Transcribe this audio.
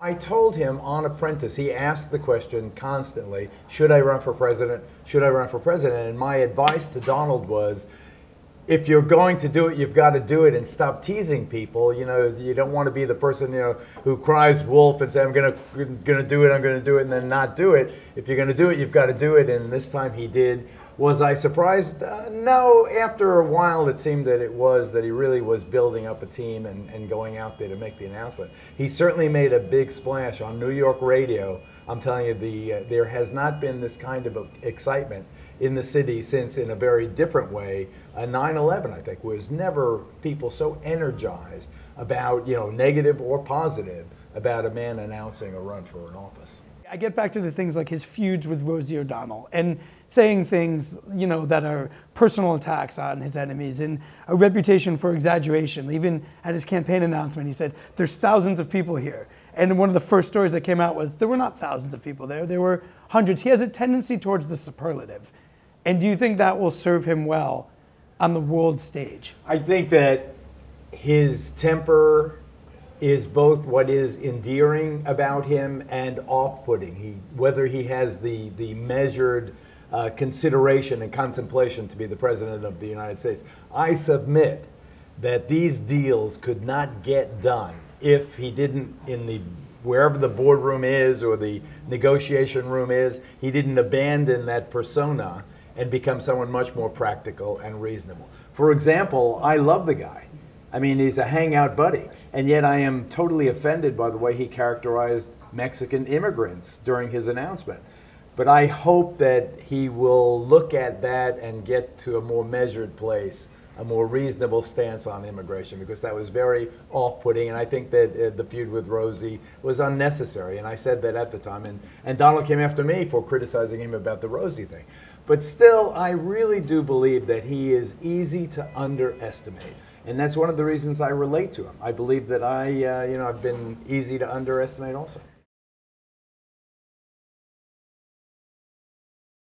I told him on Apprentice, he asked the question constantly, should I run for president? Should I run for president? And my advice to Donald was, if you're going to do it, you've got to do it and stop teasing people. You know, you don't want to be the person, you know, who cries wolf and say, I'm gonna do it, I'm gonna do it, and then not do it. If you're gonna do it, you've got to do it. And this time he did. Was I surprised? No. After a while, it seemed that he really was building up a team and going out there to make the announcement. He certainly made a big splash on New York radio. I'm telling you, there has not been this kind of excitement in the city since, in a very different way, 9/11, I think, was never people so energized about, you know, negative or positive, about a man announcing a run for an office. I get back to the things like his feuds with Rosie O'Donnell and saying things, you know, that are personal attacks on his enemies and a reputation for exaggeration. Even at his campaign announcement, he said, there's thousands of people here. And one of the first stories that came out was there were not thousands of people there. There were hundreds. He has a tendency towards the superlative. And do you think that will serve him well on the world stage? I think that his temper is both what is endearing about him and off-putting. Whether he has the measured consideration and contemplation to be the president of the United States. I submit that these deals could not get done if he didn't, wherever the boardroom is or the negotiation room is, he didn't abandon that persona and become someone much more practical and reasonable. For example, I love the guy. I mean, he's a hangout buddy, and yet I am totally offended by the way he characterized Mexican immigrants during his announcement. But I hope that he will look at that and get to a more measured place, a more reasonable stance on immigration, because that was very off-putting, and I think that the feud with Rosie was unnecessary, and I said that at the time, and Donald came after me for criticizing him about the Rosie thing. But still, I really do believe that he is easy to underestimate. And that's one of the reasons I relate to him. I believe that I've been easy to underestimate also.